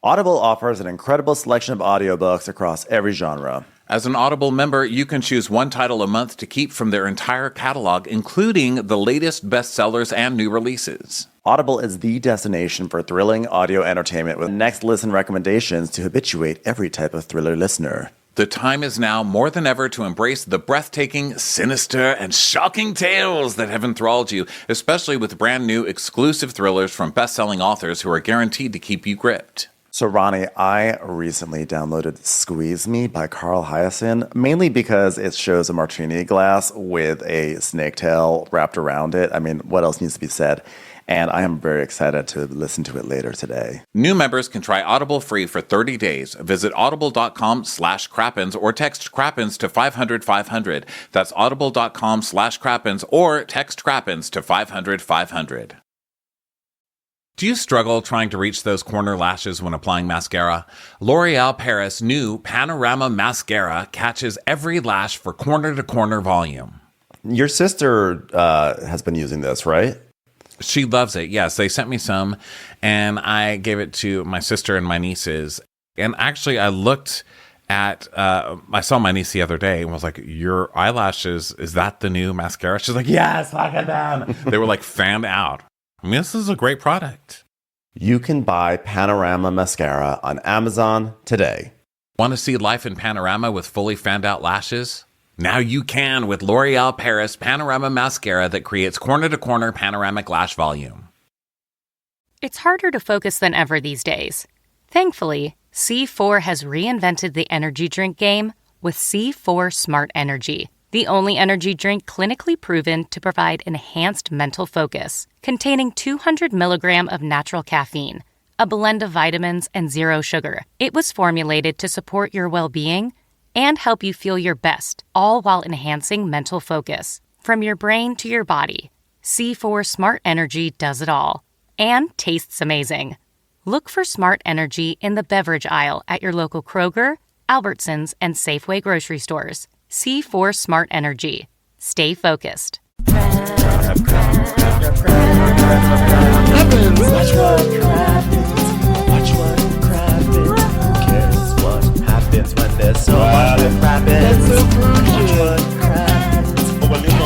Audible offers an incredible selection of audiobooks across every genre. As an Audible member, you can choose one title a month to keep from their entire catalog, including the latest bestsellers and new releases. Audible is the destination for thrilling audio entertainment with next listen recommendations to habituate every type of thriller listener. The time is now more than ever to embrace the breathtaking, sinister, and shocking tales that have enthralled you, especially with brand new exclusive thrillers from best-selling authors who are guaranteed to keep you gripped. So, Ronnie, I recently downloaded Squeeze Me by Carl Hyacin, mainly because it shows a martini glass with a snake tail wrapped around it. I mean, what else needs to be said? And I am very excited to listen to it later today. New members can try Audible free for 30 days. Visit audible.com/Crappens or text Crappens to 500-500. That's audible.com/Crappens or text Crappens to 500-500. Do you struggle trying to reach those corner lashes when applying mascara? L'Oreal Paris' new Panorama Mascara catches every lash for corner-to-corner volume. Your sister has been using this, right? She loves it. Yes, they sent me some, and I gave it to my sister and my nieces. And actually, I looked at, I saw my niece the other day and was like, your eyelashes, is that the new mascara? She's like, yes, look at them. They were like fanned out. I mean, this is a great product. You can buy Panorama Mascara on Amazon today. Want to see life in panorama with fully fanned out lashes? Now you can with L'Oreal Paris Panorama Mascara that creates corner-to-corner panoramic lash volume. It's harder to focus than ever these days. Thankfully, C4 has reinvented the energy drink game with C4 Smart Energy, the only energy drink clinically proven to provide enhanced mental focus, containing 200 milligrams of natural caffeine, a blend of vitamins, and zero sugar. It was formulated to support your well-being and help you feel your best, all while enhancing mental focus. From your brain to your body, C4 Smart Energy does it all and tastes amazing. Look for Smart Energy in the beverage aisle at your local Kroger, Albertsons, and Safeway grocery stores. C4 Smart Energy. Stay focused. Happens when there's so much that happens. Watch what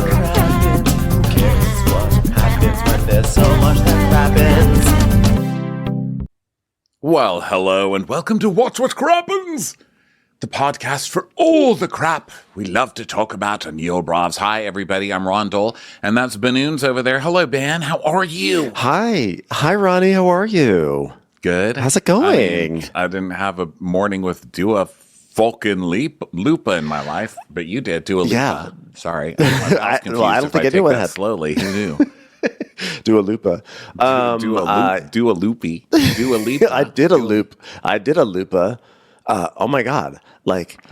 happens. Who cares what happens when there's so much that happens? Well, hello and welcome to Watch What Crappens, the podcast for all the crap we love to talk about on your bravs. Hi, everybody. I'm Ron Dole, and that's Banoons over there. Hello, Ben. How are you? Hi, Ronnie. How are you? Good. How's it going? I didn't have a morning with Dua fucking Lupa in my life, but you did. Dua Lipa. Yeah. Sorry. I don't think anyone had slowly. Who knew? Dua Lipa. Dua Loopy. Dua Lipa. I did a Lupa. Oh my God. Like,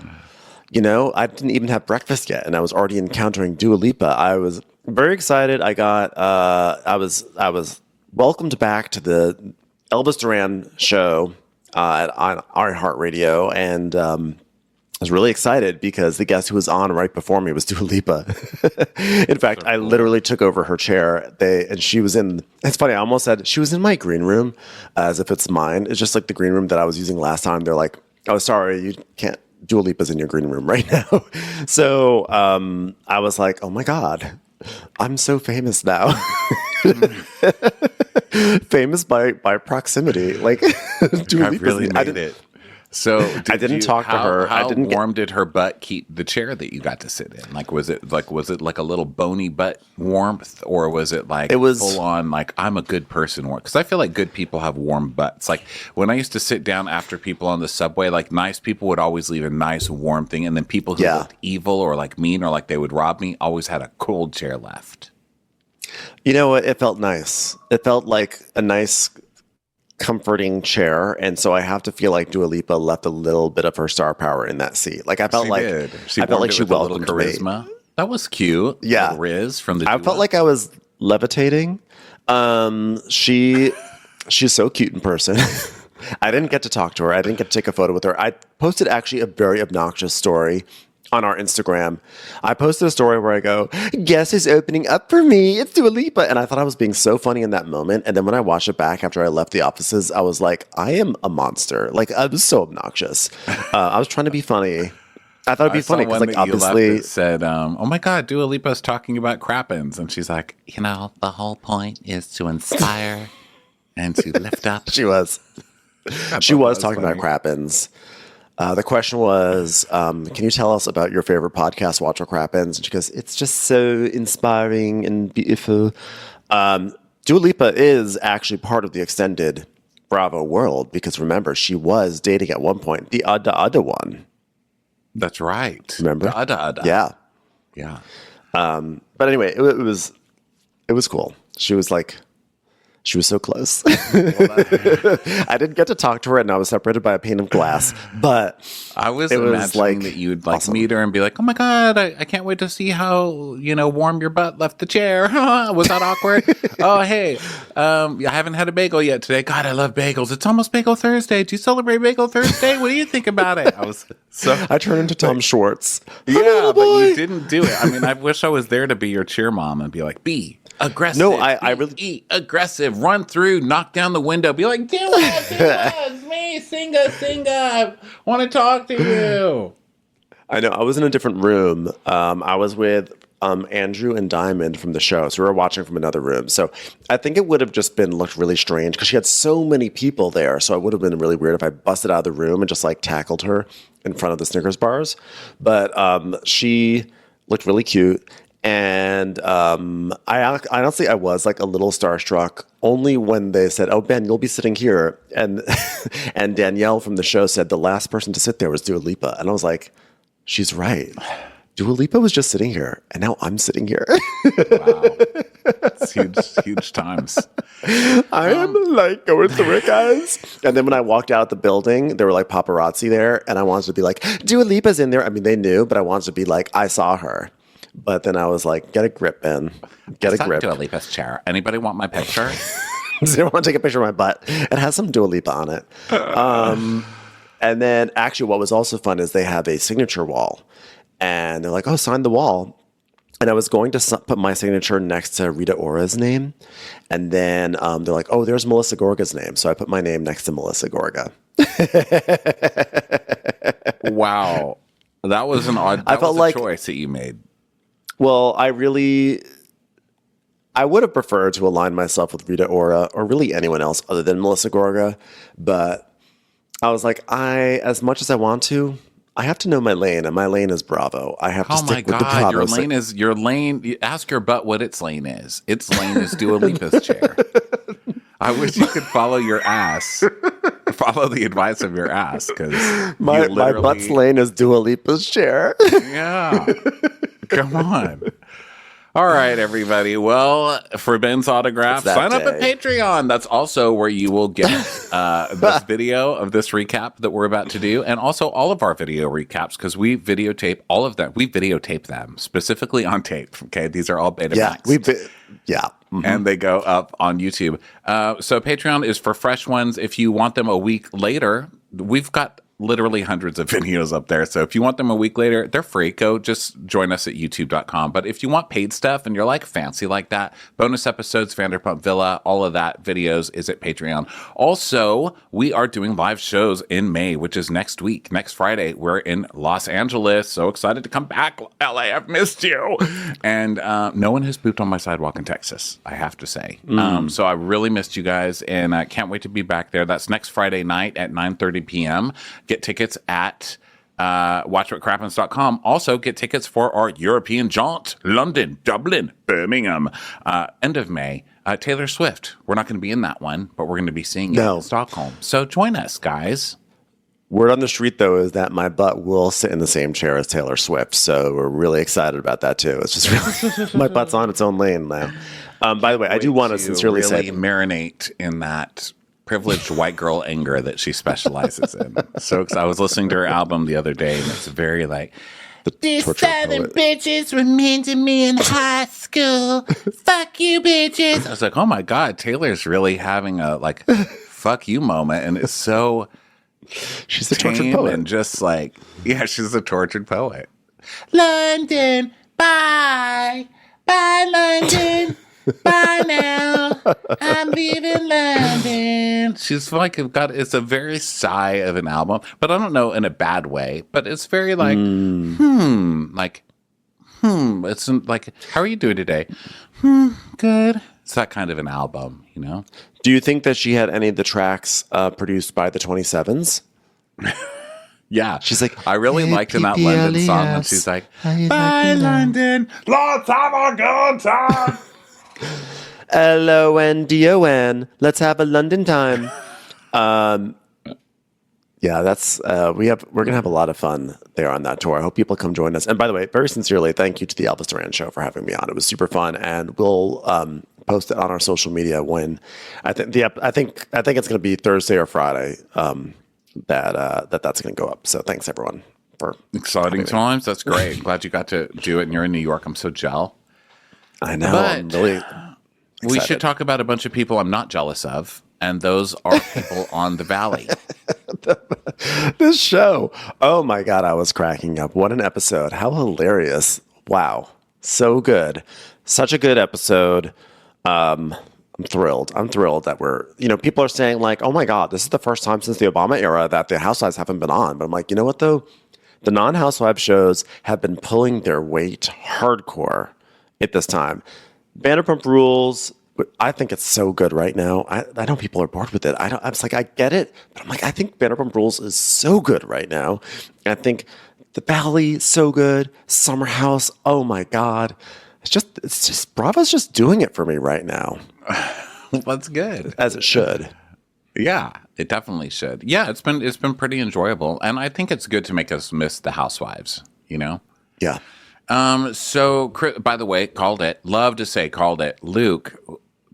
I didn't even have breakfast yet and I was already encountering Dua Lipa. I was very excited. I was welcomed back to the Elvis Duran show on iHeartRadio, and I was really excited because the guest who was on right before me was Dua Lipa. In fact, I literally took over her chair. And she was in. It's funny. I almost said she was in my green room, as if it's mine. It's just like the green room that I was using last time. They're like, "Oh, sorry, you can't. Dua Lipa's in your green room right now." So I was like, "Oh my God, I'm so famous now." Famous by proximity. Like, I really made it. So I didn't talk to her. How warm did her butt keep the chair that you got to sit in? Like, was it like a little bony butt warmth, or was it like full on like I'm a good person warm? Because I feel like good people have warm butts. Like when I used to sit down after people on the subway, like nice people would always leave a nice warm thing, and then people who looked evil or like mean or like they would rob me always had a cold chair left. You know what? It felt nice. It felt like a nice, comforting chair, and so I have to feel like Dua Lipa left a little bit of her star power in that seat. Like I felt she welcomed charisma. me. That was cute. Yeah, Riz from the. I felt like I was levitating. She's so cute in person. I didn't get to talk to her. I didn't get to take a photo with her. I posted actually a very obnoxious story on our Instagram, I posted a story where I go, guess who's opening up for me? It's Dua Lipa. And I thought I was being so funny in that moment. And then when I watched it back after I left the offices, I was like, I am a monster. Like, I was so obnoxious. I was trying to be funny. I thought it'd be funny because, like, obviously, said, "Oh my God, Dua Lipa's talking about crappins," and she's like, "You know, the whole point is to inspire and to lift up." She was talking about crappins. The question was, can you tell us about your favorite podcast, Watch What Crappens? And she goes, it's just so inspiring and beautiful. Dua Lipa is actually part of the extended Bravo world because remember, she was dating at one point the other one. That's right. Remember? The Yeah. Yeah. But anyway, it was cool. She was so close. I didn't get to talk to her, and I was separated by a pane of glass. But I was imagining that you'd like awesome. Meet her and be like, "Oh my God, I can't wait to see how warm your butt left the chair." Was that awkward? Oh hey, I haven't had a bagel yet today. God, I love bagels. It's almost Bagel Thursday. Do you celebrate Bagel Thursday? What do you think about it? I turned into Tom Schwartz. Yeah, but you didn't do it. I mean, I wish I was there to be your cheer mom and be like, "Be aggressive." No, I really aggressive. Run through, knock down the window, be like, "Do it, it's me, Singa, I want to talk to you." I know. I was in a different room. I was with Andrew and Diamond from the show, so we were watching from another room. So I think it would have just looked really strange because she had so many people there. So it would have been really weird if I busted out of the room and just like tackled her in front of the Snickers bars. But she looked really cute. And I honestly, I was like a little starstruck only when they said, "Oh, Ben, you'll be sitting here." And and Danielle from the show said the last person to sit there was Dua Lipa. And I was like, she's right. Dua Lipa was just sitting here, and now I'm sitting here. Wow. It's huge times. I am like going through it, guys. And then when I walked out the building, there were like paparazzi there, and I wanted to be like, Dua Lipa's in there. I mean, they knew, but I wanted to be like, I saw her. But then I was like, get a grip, Ben. Get a grip. Dua Lipa's chair. Anybody want my picture? Does anyone want to take a picture of my butt? It has some Dua Lipa on it. And then actually what was also fun is they have a signature wall. And they're like, oh, sign the wall. And I was going to put my signature next to Rita Ora's name. And then they're like, oh, there's Melissa Gorga's name. So I put my name next to Melissa Gorga. Wow. That was an odd choice that you made. Well, I would have preferred to align myself with Rita Ora or really anyone else other than Melissa Gorga. But I was like, as much as I want to, I have to know my lane, and my lane is Bravo. I have to stick with the Bravo. Your lane. Ask your butt what its lane is. Its lane is Dua Lipa's chair. I wish you could follow your ass. Follow the advice of your ass, because my butt's lane is Dua Lipa's chair. Yeah. Come on. All right, everybody. Well, for Ben's autograph, sign up at Patreon. That's also where you will get this video of this recap that we're about to do, and also all of our video recaps, because we videotape all of them. We videotape them specifically on tape. Okay, these are all Betamax. Mm-hmm. And they go up on YouTube. So Patreon is for fresh ones. If you want them a week later, we've got literally hundreds of videos up there. So if you want them a week later, they're free. Go just join us at youtube.com. But if you want paid stuff and you're like fancy like that, bonus episodes, Vanderpump Villa, all of that videos is at Patreon. Also, we are doing live shows in May, which is next week. Next Friday, we're in Los Angeles. So excited to come back. LA, I've missed you. And no one has pooped on my sidewalk in Texas, I have to say. So I really missed you guys, and I can't wait to be back there. That's next Friday night at 9:30 p.m. Get tickets at watchwhatcrappens.com. Also, get tickets for our European jaunt, London, Dublin, Birmingham, end of May. Taylor Swift. We're not going to be in that one, but we're going to be seeing it in Stockholm. So join us, guys. Word on the street, though, is that my butt will sit in the same chair as Taylor Swift. So we're really excited about that, too. It's just really, my butt's on its own lane now. By the way, I do want to sincerely say, marinate in that privileged white girl anger that she specializes in. So I was listening to her album the other day, and it's very like, these southern bitches were mean to me in high school. Fuck you, bitches. I was like, oh my God, Taylor's really having a like fuck you moment, and it's so she's a tortured poet. And just like, yeah, she's a tortured poet. London, bye. Bye, London. Bye now. I'm leaving London. She's like, it's a very sigh of an album, but I don't know in a bad way, but it's very like, it's like, how are you doing today? Good. It's that kind of an album, you know? Do you think that she had any of the tracks produced by the 27s? Yeah. She's like, I really liked in that London song when she's like, bye, London. Let's have a good time. London. Let's have a London time. Yeah, that's we're gonna have a lot of fun there on that tour. I hope people come join us. And by the way, very sincerely, thank you to the Elvis Duran Show for having me on. It was super fun, and we'll post it on our social media when I think it's gonna be Thursday or Friday that's gonna go up. So thanks everyone for exciting times. That's great. Glad you got to do it, and you're in New York. I'm so jealous. I know. But I'm really we should talk about a bunch of people I'm not jealous of. And those are people on the Valley. This show. Oh my God, I was cracking up. What an episode. How hilarious. Wow. So good. Such a good episode. I'm thrilled. I'm thrilled that people are saying like, oh my God, this is the first time since the Obama era that the Housewives haven't been on. But I'm like, you know what though? The non-Housewives shows have been pulling their weight hardcore at this time. Vanderpump Rules, I think it's so good right now. I know people are bored with it. I was like, I get it, but I'm like, I think Vanderpump Rules is so good right now. I think The Valley is so good. Summer House, oh my God, it's just Bravo's just doing it for me right now. That's good, as it should. Yeah, it definitely should. Yeah, it's been pretty enjoyable, and I think it's good to make us miss the Housewives. You know. Yeah. So, by the way, called it. Love to say called it. Luke.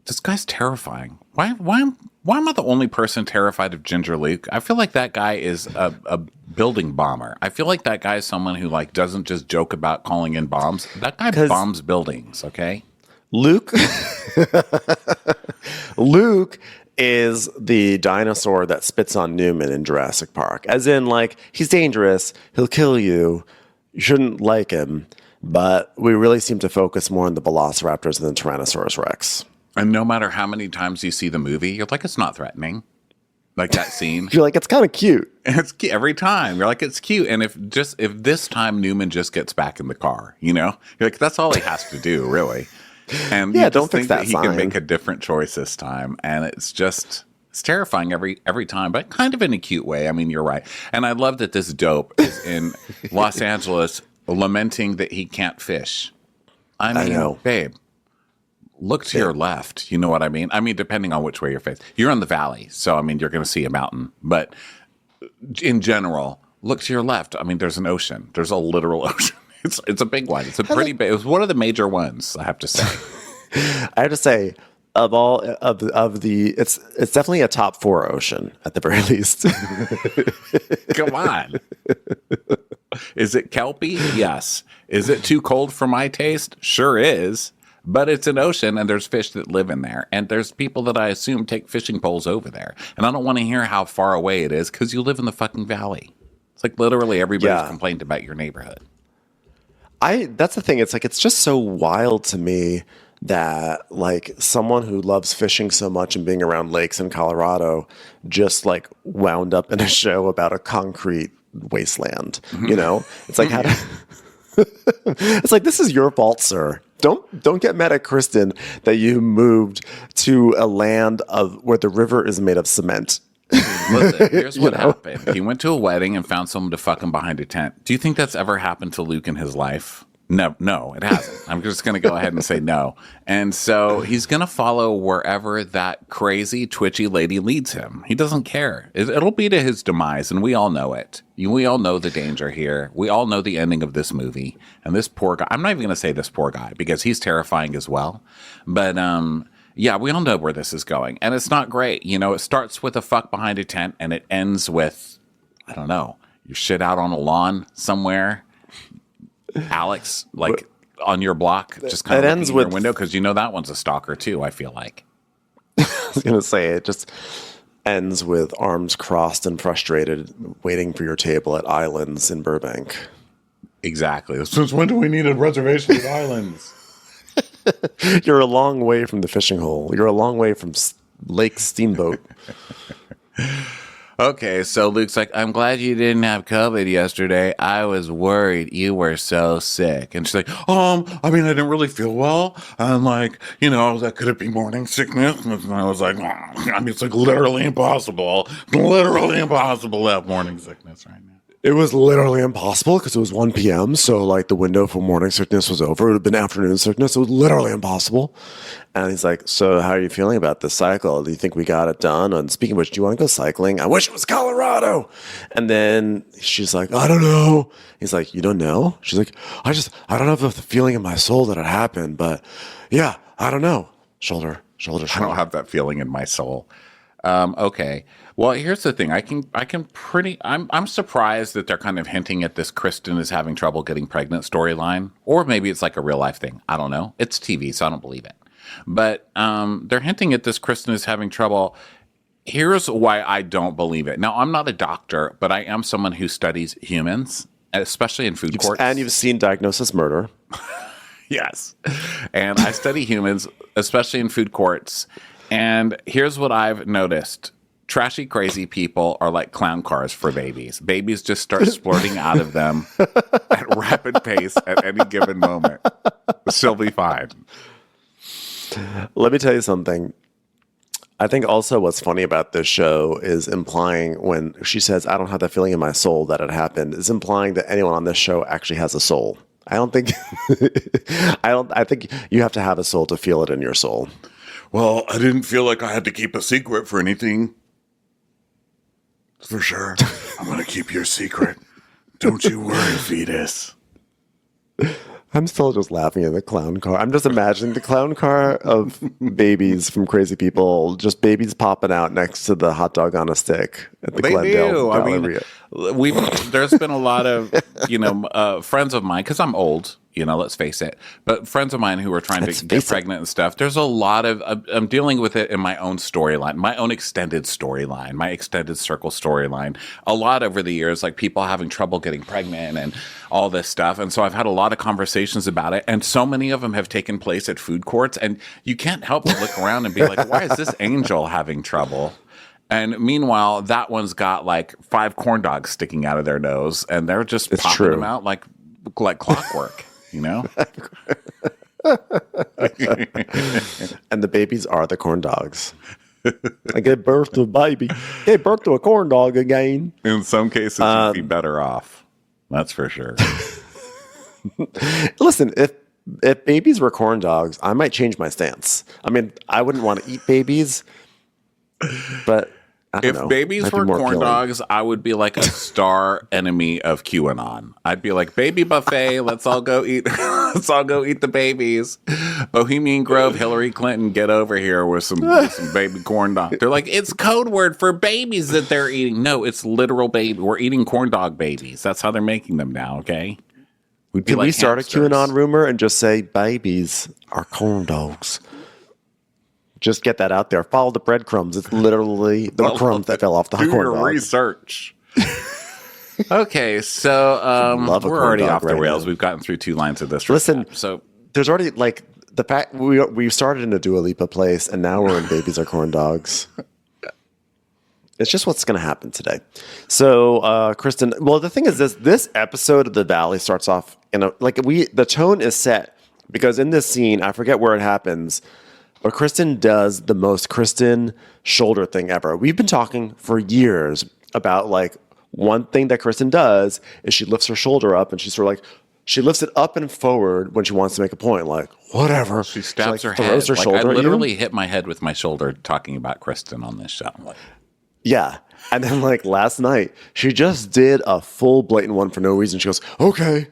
This guy's terrifying. Why am I the only person terrified of Ginger Luke? I feel like that guy is a building bomber. I feel like that guy is someone who like doesn't just joke about calling in bombs. That guy bombs buildings, okay? Luke is the dinosaur that spits on Newman in Jurassic Park. As in, like, he's dangerous, he'll kill you, you shouldn't like him, but we really seem to focus more on the Velociraptors than the Tyrannosaurus Rex. And no matter how many times you see the movie, you're like, it's not threatening. Like that scene. You're like, it's kind of cute. It's cute every time. You're like, it's cute. And if this time Newman just gets back in the car, you know, you're like, that's all he has to do, really. And yeah, you don't just fix think that sign. he can make a different choice this time. And it's terrifying every time, but kind of in a cute way. I mean, you're right. And I love that this dope is in Los Angeles lamenting that he can't fish. I know. Babe. Look to your left. You know what I mean? I mean, depending on which way you're facing. You're in the valley, so, I mean, you're going to see a mountain. But in general, look to your left. I mean, there's an ocean. There's a literal ocean. It's a big one. It's a pretty big. It was one of the major ones, I have to say. I have to say, of all of the, it's definitely a top 4 ocean at the very least. Come on. Is it kelpy? Yes. Is it too cold for my taste? Sure is. But it's an ocean, and there's fish that live in there. And there's people that I assume take fishing poles over there. And I don't want to hear how far away it is because you live in the fucking valley. It's like literally everybody's complained about your neighborhood. That's the thing. It's like, it's just so wild to me that like someone who loves fishing so much and being around lakes in Colorado just like wound up in a show about a concrete wasteland. You know, it's like, it's like, this is your fault, sir. Don't get mad at Kristen that you moved to a land where the river is made of cement. Listen, here's what happened. He went to a wedding and found someone to fuck him behind a tent. Do you think that's ever happened to Luke in his life? No, it hasn't. I'm just going to go ahead and say no. And so he's going to follow wherever that crazy, twitchy lady leads him. He doesn't care. It'll be to his demise, and we all know it. We all know the danger here. We all know the ending of this movie. And this poor guy, I'm not even going to say this poor guy, because he's terrifying as well. But, yeah, we all know where this is going. And it's not great. You know, it starts with a fuck behind a tent, and it ends with, I don't know, you shit out on a lawn somewhere. Alex, like on your block, just kind of ends with your window, because you know that one's a stalker too, I feel like. I was going to say, it just ends with arms crossed and frustrated, waiting for your table at Islands in Burbank. Exactly. Since when do we need a reservation at Islands? You're a long way from the fishing hole. You're a long way from Lake Steamboat. Okay, so Luke's like, I'm glad you didn't have COVID yesterday. I was worried you were so sick. And she's like, I mean, I didn't really feel well. I'm like, that could it be morning sickness? And I was like, I mean, it's like literally impossible. Literally impossible to have morning sickness right now. It was literally impossible because it was 1 p.m. So like the window for morning sickness was over. It would have been afternoon sickness. It was literally impossible. And he's like, so how are you feeling about this cycle? Do you think we got it done? And speaking of which, do you want to go cycling? I wish it was Colorado. And then she's like, I don't know. He's like, you don't know? She's like, I don't have the feeling in my soul that it happened. But yeah, I don't know. Shoulder. I don't have that feeling in my soul. Okay. Well, here's the thing. I'm surprised that they're kind of hinting at this Kristen is having trouble getting pregnant storyline, or maybe it's like a real life thing. I don't know. It's TV, so I don't believe it. But they're hinting at this Kristen is having trouble. Here's why I don't believe it. Now, I'm not a doctor, but I am someone who studies humans, especially in food courts. And you've seen Diagnosis Murder. Yes. And I study humans, especially in food courts. And here's what I've noticed. Trashy, crazy people are like clown cars for babies. Babies just start splurting out of them at rapid pace at any given moment. She'll be fine. Let me tell you something. I think also what's funny about this show is implying when she says, I don't have that feeling in my soul that it happened, is implying that anyone on this show actually has a soul. I don't think, I think you have to have a soul to feel it in your soul. Well, I didn't feel like I had to keep a secret for anything. For sure. I'm going to keep your secret. Don't you worry, fetus. I'm still just laughing at the clown car. I'm just imagining the clown car of babies from crazy people, just babies popping out next to the hot dog on a stick at the Glendale Galleria. I mean, there's been a lot of, friends of mine, because I'm old, let's face it, but friends of mine who are trying to get pregnant and stuff, there's a lot of, I'm dealing with it in my own storyline, my own extended storyline, my extended circle storyline, a lot over the years, like people having trouble getting pregnant and all this stuff. And so I've had a lot of conversations about it. And so many of them have taken place at food courts. And you can't help but look around and be like, why is this angel having trouble? And meanwhile, that one's got like 5 corn dogs sticking out of their nose, and they're just popping them out like clockwork, And the babies are the corn dogs. I gave birth to a baby. Gave birth to a corn dog again. In some cases, you'd be better off. That's for sure. Listen, if babies were corn dogs, I might change my stance. I mean, I wouldn't want to eat babies, but if babies were corn dogs, I would be like a star enemy of QAnon. I'd be like, baby buffet, let's all go eat. Let's all go eat the babies. Bohemian Grove, Hillary Clinton, get over here with some baby corn dog. They're like, it's code word for babies that they're eating. No, it's literal baby. We're eating corn dog babies. That's how they're making them now. Okay. Can we start hamsters. A QAnon rumor and just say babies are corn dogs? Just get that out there. Follow the breadcrumbs. It's literally the crumbs that fell off the corn dog. Do your research. Okay, so we're already off the rails. We've gotten through 2 lines of this. Listen, so there's already like the fact we started in a Dua Lipa place, and now we're in babies are corn dogs. It's just what's going to happen today. So, Kristen, well, the thing is this episode of The Valley starts off the tone is set because in this scene, I forget where it happens, but Kristen does the most Kristen shoulder thing ever. We've been talking for years about like one thing that Kristen does is she lifts her shoulder up and she's sort of like, she lifts it up and forward when she wants to make a point, like, whatever. She stabs her throws head. Her shoulder I literally hit my head with my shoulder talking about Kristen on this show. Yeah. And then like last night, she just did a full blatant one for no reason. She goes, okay.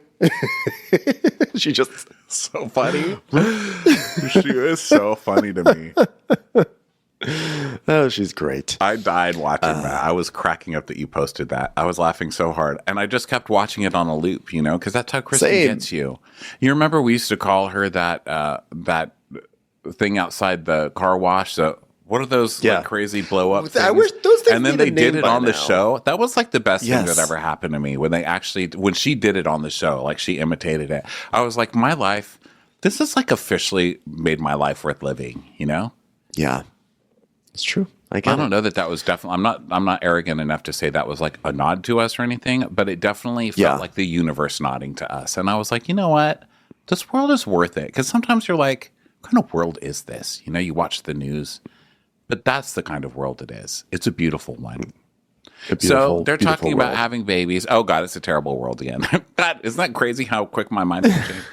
She just so funny. She is so funny to me. Oh, she's great. I died watching that. I was cracking up that you posted that. I was laughing so hard. And I just kept watching it on a loop, because that's how Kristen gets you. You remember we used to call her that thing outside the car wash, What are those Yeah. like crazy blow up things? I wish those things and then need a they did name it by on the now. show. That was like the best thing Yes. that ever happened to me when she did it on the show, like she imitated it. I was like, my life, this is like officially made my life worth living, you know? Yeah. It's true. I don't know that was definitely, I'm not arrogant enough to say that was like a nod to us or anything, but it definitely felt like the universe nodding to us. And I was like, you know what? This world is worth it. Because sometimes you're like, what kind of world is this? You know, you watch the news, but that's the kind of world it is. It's a beautiful one. So they're talking about having babies. Oh God, it's a terrible world again. Isn't that crazy how quick my mind can change?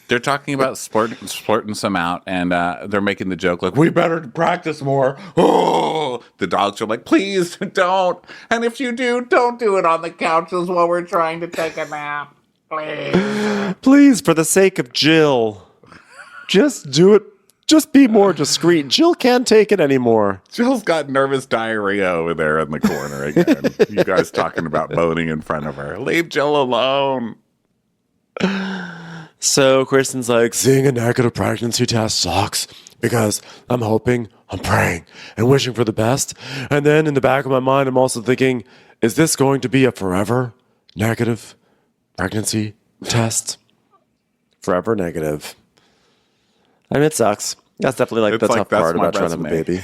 They're talking about splurting some out, and they're making the joke like, we better practice more. Oh, the dogs are like, please don't. And if you do, don't do it on the couches while we're trying to take a nap. Please. Please, for the sake of Jill, just do it. Just be more discreet. Jill can't take it anymore. Jill's got nervous diarrhea over there in the corner again. You guys talking about boning in front of her. Leave Jill alone. So Kristen's like, seeing a negative pregnancy test sucks because I'm hoping, I'm praying, and wishing for the best. And then in the back of my mind, I'm also thinking, is this going to be a forever negative pregnancy test? Forever negative. I mean, it sucks. That's definitely like the tough part about trying to have a baby.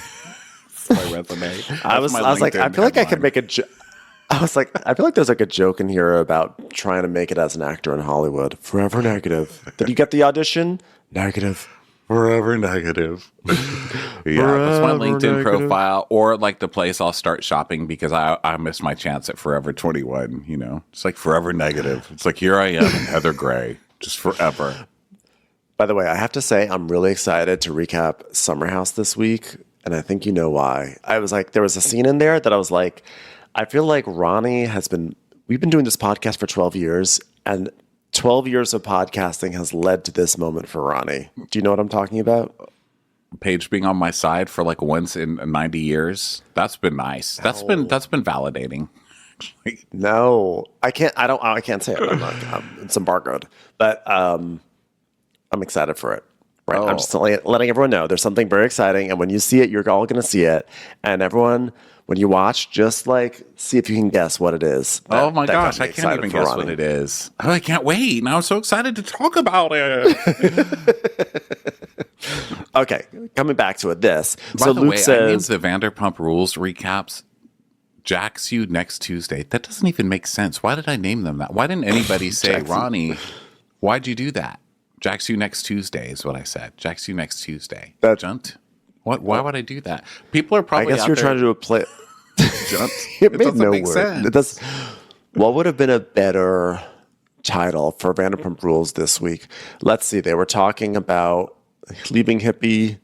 That's my resume. I was like, I feel like I could make a I was like, I feel like there's like a joke in here about trying to make it as an actor in Hollywood. Forever negative. Did you get the audition? Negative. Forever negative. Yeah, that's my LinkedIn negative. profile, or like the place I'll start shopping because I missed my chance at Forever 21. You know, it's like forever negative. It's like, here I am in Heather Gray, just forever. By the way, I have to say, I'm really excited to recap Summer House this week, and I think you know why. I was like, there was a scene in there that I was like, I feel like Ronnie we've been doing this podcast for 12 years, and 12 years of podcasting has led to this moment for Ronnie. Do you know what I'm talking about? Paige being on my side for like once in 90 years. That's been nice. That's been validating. No, I can't say it. It's embargoed, but I'm excited for it. Right. Oh. I'm just letting everyone know there's something very exciting. And when you see it, you're all going to see it. And everyone, when you watch, just like see if you can guess what it is. Oh my gosh, I can't even guess what it is. Oh, I can't wait. Now I'm so excited to talk about it. Okay, coming back to it. By so the Luke way, says, I named the Vanderpump Rules recaps Jax You Next Tuesday. That doesn't even make sense. Why did I name them that? Why didn't anybody say, Ronnie, why'd you do that? Jax You Next Tuesday is what I said. Jax You Next Tuesday. Junt? What? Why would I do that? People are probably I guess you're trying to do a play. Junt. It made doesn't no make word. sense. It does. What would have been a better title for Vanderpump Rules this week? Let's see. They were talking about leaving hippie.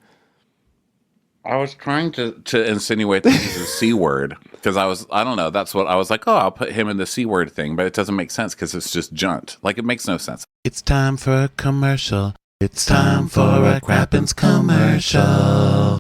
I was trying to insinuate that he's a C word because I don't know. That's what I was like, oh, I'll put him in the C word thing, but it doesn't make sense because it's just junt. Like, it makes no sense. It's time for a commercial. It's time for a Crappens commercial.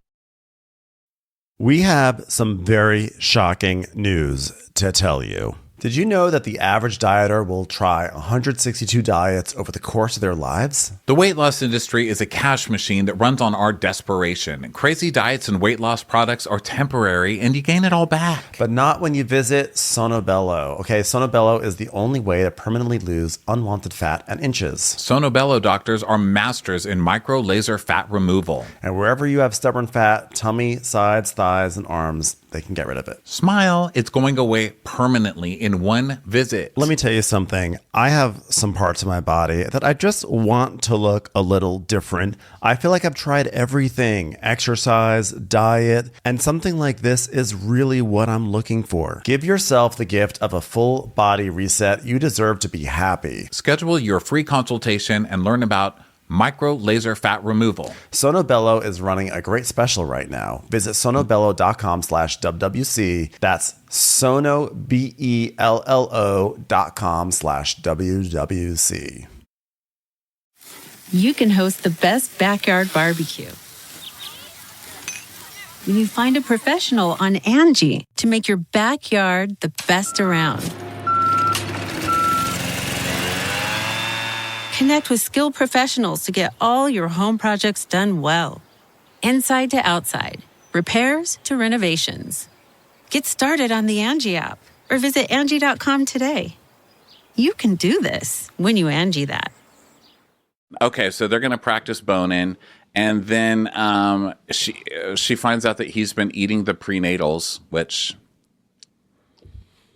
We have some very shocking news to tell you. Did you know that the average dieter will try 162 diets over the course of their lives? The weight loss industry is a cash machine that runs on our desperation. Crazy diets and weight loss products are temporary, and you gain it all back. But not when you visit Sonobello. Okay, Sonobello is the only way to permanently lose unwanted fat and inches. Sonobello doctors are masters in micro laser fat removal. And wherever you have stubborn fat, tummy, sides, thighs, and arms, they can get rid of it. Smile, it's going away permanently in one visit. Let me tell you something. I have some parts of my body that I just want to look a little different. I feel like I've tried everything, exercise, diet, and something like this is really what I'm looking for. Give yourself the gift of a full body reset. You deserve to be happy. Schedule your free consultation and learn about micro laser fat removal. Sonobello is running a great special right now. Visit sonobello.com/WWC. That's sonobello.com/WWC. You can host the best backyard barbecue when you find a professional on Angie to make your backyard the best around. Connect with skilled professionals to get all your home projects done well. Inside to outside, repairs to renovations. Get started on the Angie app or visit Angie.com today. You can do this when you Angie that. Okay, so they're going to practice boning, and then she finds out that he's been eating the prenatals, which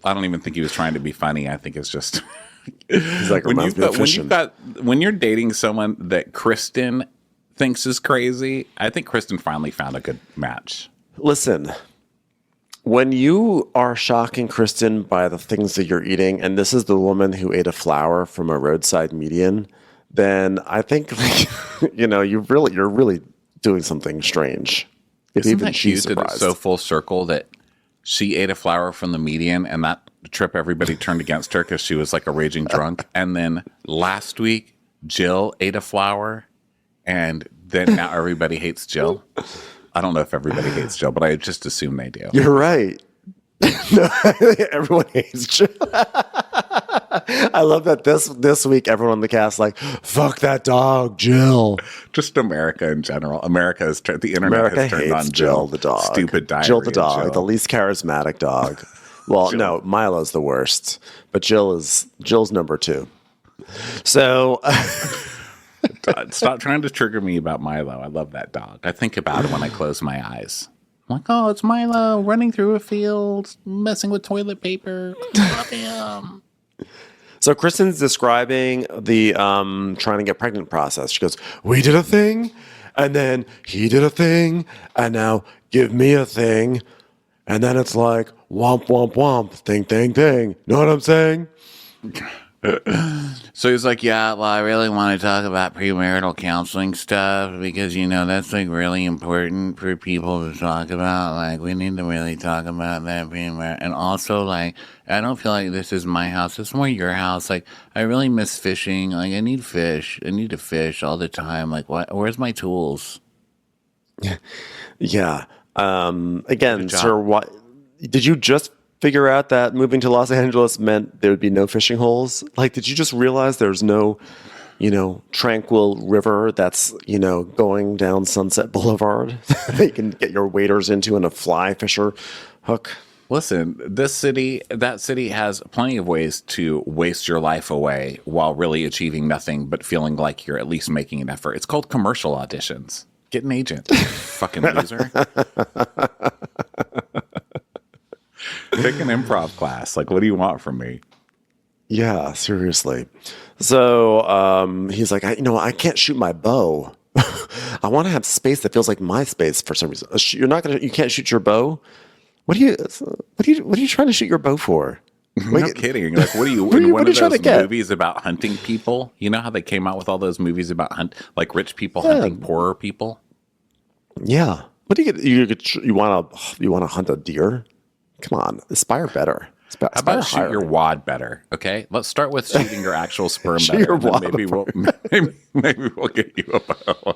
I don't even think he was trying to be funny. I think it's just He's like, reminds me of fishing. when you're dating someone that Kristen thinks is crazy, I think Kristen finally found a good match. Listen, when you are shocking Kristen by the things that you're eating, and this is the woman who ate a flower from a roadside median, then I think, like, you're really doing something strange. If Isn't even that she's cute that it's surprised. so full circle that she ate a flower from the median, and that trip everybody turned against her because she was like a raging drunk. And then last week, Jill ate a flower, and then now everybody hates Jill. I don't know if everybody hates Jill, but I just assume they do. You're right. No, everyone hates Jill. I love that this week everyone in the cast like, fuck that dog, Jill. Just America in general. The internet America has turned hates on Jill the dog. Stupid diarrhea. Jill the dog, the least charismatic dog. Well, no, Milo's the worst, but Jill's number 2. So Stop trying to trigger me about Milo. I love that dog. I think about it when I close my eyes. I'm like, oh, it's Milo running through a field, messing with toilet paper. Love him. So Kristen's describing the trying to get pregnant process. She goes, we did a thing, and then he did a thing, and now give me a thing. And then it's like, womp, womp, womp, thing, thing, thing. Know what I'm saying? So he's like, yeah, well, I really want to talk about premarital counseling stuff because, that's like really important for people to talk about. Like, we need to really talk about that premarital. And also, like, I don't feel like this is my house. It's more your house. Like, I really miss fishing. Like, I need fish. I need to fish all the time. Like, where's my tools? Yeah. Again, sir, what did you just figure out that moving to Los Angeles meant there would be no fishing holes? Like, did you just realize there's no, tranquil river that's, going down Sunset Boulevard that you can get your waders into in a fly fisher hook? Listen, that city has plenty of ways to waste your life away while really achieving nothing but feeling like you're at least making an effort. It's called commercial auditions. Get an agent, fucking loser. Take an improv class. Like, what do you want from me? Yeah, seriously. So he's like, I can't shoot my bow. I want to have space that feels like my space for some reason. You can't shoot your bow? What are you trying to shoot your bow for? No kidding. Like, what are you in one of those movies about hunting people? You know how they came out with all those movies about rich people hunting poorer people? Yeah. What do you want to hunt a deer? Come on, aspire better. How about shoot your wad better? Okay, let's start with shooting your actual sperm Shoot better. your wad Maybe we'll get you a bow.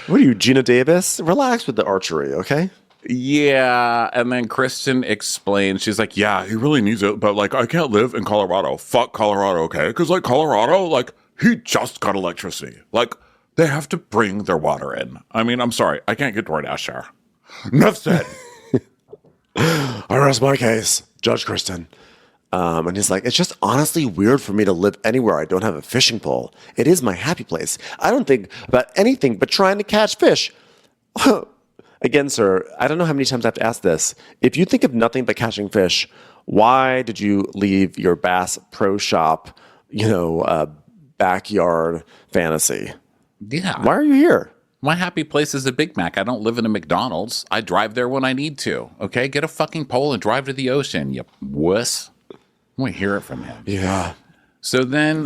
What are you, Gina Davis? Relax with the archery, okay? Yeah, and then Kristen explains. She's like, "Yeah, he really needs it, but like, I can't live in Colorado. Fuck Colorado, okay? Because like Colorado, like he just got electricity. Like they have to bring their water in. I mean, I'm sorry, I can't get DoorDash there. Enough said." I rest my case, Judge Kristen. And he's like, it's just honestly weird for me to live anywhere I don't have a fishing pole. It is my happy place. I don't think about anything but trying to catch fish. Again, sir, I don't know how many times I have to ask this. If you think of nothing but catching fish, why did you leave your Bass Pro Shop, backyard fantasy? Yeah. Why are you here? My happy place is a Big Mac. I don't live in a McDonald's. I drive there when I need to. Okay, get a fucking pole and drive to the ocean, you wuss. I want to hear it from him. Yeah. So then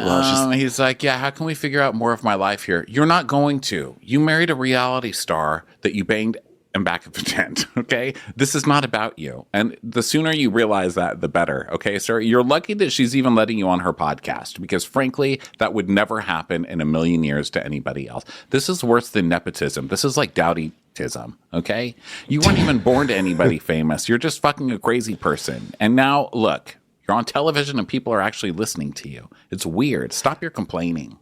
he's like, yeah, how can we figure out more of my life here? You're not going to. You married a reality star that you banged in back of the tent, okay? This is not about you. And the sooner you realize that, the better, okay, sir? You're lucky that she's even letting you on her podcast because, frankly, that would never happen in a million years to anybody else. This is worse than nepotism. This is like dowdyism, okay? You weren't even born to anybody famous. You're just fucking a crazy person. And now, look, you're on television and people are actually listening to you. It's weird. Stop your complaining.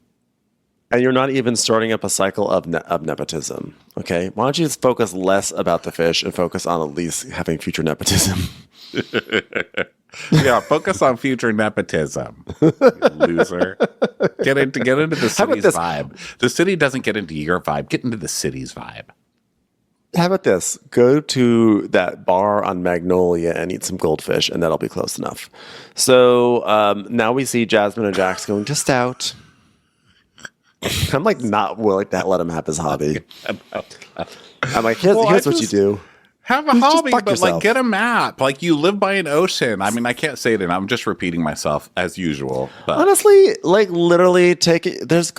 And you're not even starting up a cycle of nepotism. Okay, why don't you just focus less about the fish and focus on at least having future nepotism? Yeah, focus on future nepotism, you loser. Get into the city's vibe. The city doesn't get into your vibe. Get into the city's vibe. How about this? Go to that bar on Magnolia and eat some goldfish, and that'll be close enough. So now we see Jasmine and Jax going to Stout. I'm like not willing to let him have his hobby. I'm like, here's what you do. Have a hobby, but like get a map. Like you live by an ocean. I mean, I can't say it, and I'm just repeating myself as usual. But honestly, like literally, go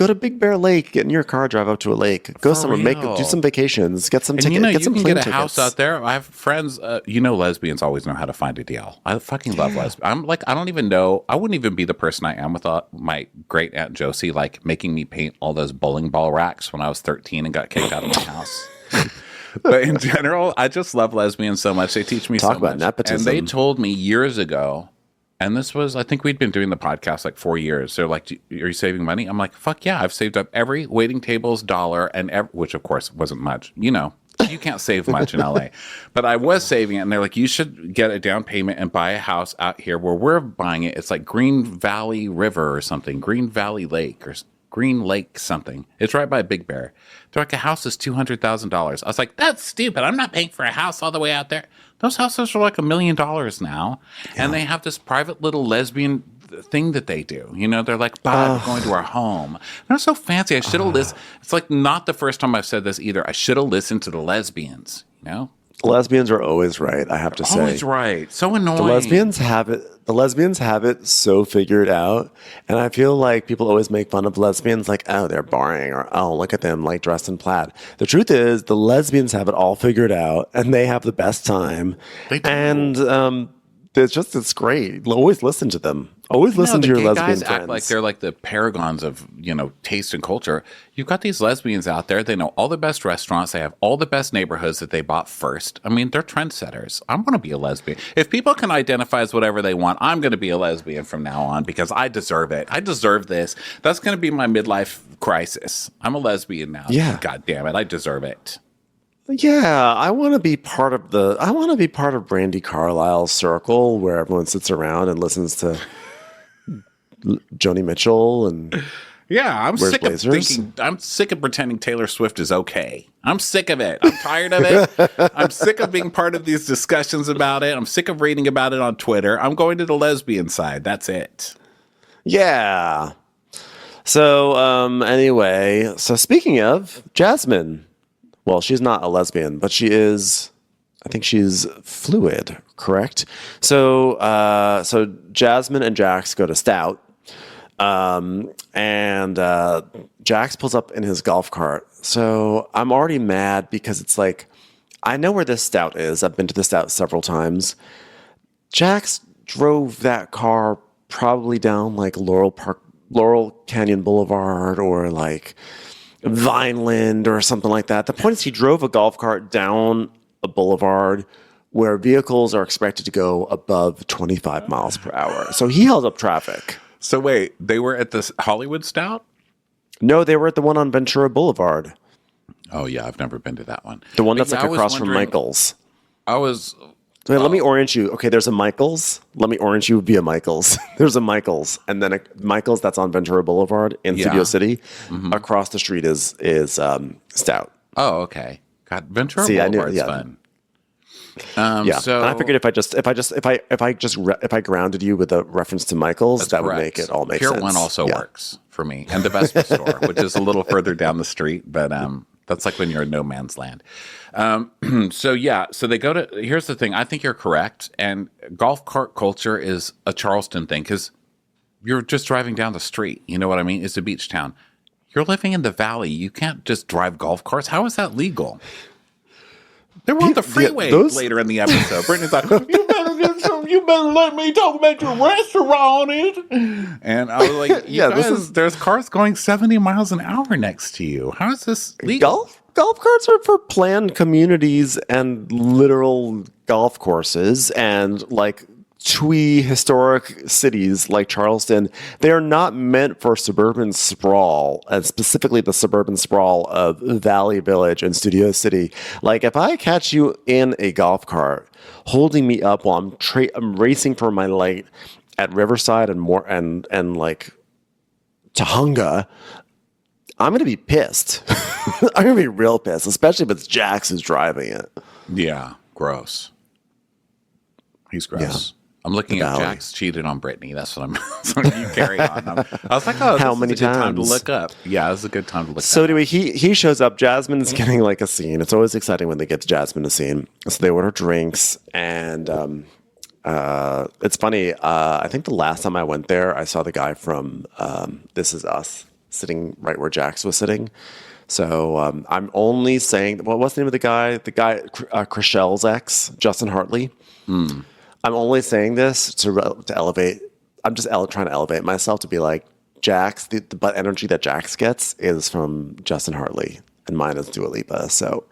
to Big Bear Lake, get in your car, drive up to a lake, go somewhere, do some vacations, get some tickets. Get some plane tickets. House out there. I have friends. Lesbians always know how to find a deal. I fucking love lesbians. I'm like, I don't even know. I wouldn't even be the person I am without my great aunt Josie, like making me paint all those bowling ball racks when I was 13 and got kicked out of my house. But in general, I just love lesbians so much. They teach me so much. Talk about nepotism. And they told me years ago, and this was, I think we'd been doing the podcast like 4 years. They're like, are you saving money? I'm like, fuck yeah. I've saved up every waiting table's dollar, which of course wasn't much. You can't save much in LA. But I was saving it. And they're like, you should get a down payment and buy a house out here where we're buying it. It's like Green Valley River or something, Green Valley Lake or Green Lake something. It's right by Big Bear. They're like, a house is $200,000. I was like, that's stupid. I'm not paying for a house all the way out there. Those houses are like $1 million now. Yeah. And they have this private little lesbian thing that they do. They're like, we're going to our home. They're so fancy. I should have listened. It's like not the first time I've said this either. I should have listened to the lesbians, Lesbians are always right, I have to say. Always right. So annoying. The lesbians have it so figured out. And I feel like people always make fun of lesbians like, oh, they're boring, or oh, look at them like dressed in plaid. The truth is the lesbians have it all figured out and they have the best time. They do. And it's great. Always listen to them. Always listen to your lesbian friends. Act like they're like the paragons of, taste and culture. You've got these lesbians out there. They know all the best restaurants. They have all the best neighborhoods that they bought first. I mean, they're trendsetters. I'm going to be a lesbian. If people can identify as whatever they want, I'm going to be a lesbian from now on because I deserve it. I deserve this. That's going to be my midlife crisis. I'm a lesbian now. Yeah. God damn it. I deserve it. Yeah, I want to be part of Brandi Carlisle's circle where everyone sits around and listens to Joni Mitchell and I'm sick of pretending Taylor Swift is okay. I'm sick of it. I'm tired of it. I'm sick of being part of these discussions about it. I'm sick of reading about it on Twitter. I'm going to the lesbian side. That's it. Yeah. So anyway, speaking of Jasmine. Well, she's not a lesbian, but she is, I think she's fluid, correct? So Jasmine and Jax go to Stout, and Jax pulls up in his golf cart. So I'm already mad because it's like, I know where this Stout is. I've been to the Stout several times. Jax drove that car probably down like Laurel Canyon Boulevard or like Vineland or something like that. The point is he drove a golf cart down a boulevard where vehicles are expected to go above 25 miles per hour. So he held up traffic. So wait, they were at this Hollywood Stout? No, they were at the one on Ventura Boulevard. Oh yeah, I've never been to that one. The one that's like across from Michael's. Wait, let me orient you. Okay, there's a Michael's. Let me orient you via Michael's. There's a Michael's, and then a Michael's that's on Ventura Boulevard in Studio City. Mm-hmm. Across the street is Stout. Oh, okay. God, Ventura Boulevard's fun. So I figured if I grounded you with a reference to Michael's, that would make it all make sense. Pier 1 also works for me, and the Vespa store, which is a little further down the street, but that's like when you're in no man's land. So they go to, here's the thing. I think you're correct. And golf cart culture is a Charleston thing because you're just driving down the street. You know what I mean? It's a beach town. You're living in the valley. You can't just drive golf carts. How is that legal? They were on the freeway later in the episode. Brittany's like, you better let me talk about your restaurant. And I was like, there's cars going 70 miles an hour next to you. How is this legal? Golf carts are for planned communities and literal golf courses and like twee historic cities like Charleston, they are not meant for suburban sprawl, and specifically the suburban sprawl of Valley Village and Studio City. Like, if I catch you in a golf cart holding me up while I'm racing for my light at Riverside and like Tahunga, I'm gonna be pissed. I'm gonna be real pissed, especially if it's Jax who's driving it. Yeah, gross. He's gross. I'm looking at Jax cheated on Brittany. That's what I'm. So you carry on. I was like, oh, how this many is a good time to times? look up. Yeah, this is a good time to look. So up. anyway, he shows up. Jasmine's getting like a scene. It's always exciting when they get to Jasmine a scene. So they order drinks, and it's funny. I think the last time I went there, I saw the guy from This Is Us sitting right where Jax was sitting. So I'm only saying, what's the name of the guy? The guy, Chriselle's ex, Justin Hartley. I'm only saying this to elevate. I'm just trying to elevate myself to be like, Jax, the butt energy that Jax gets is from Justin Hartley, and mine is Dua Lipa. So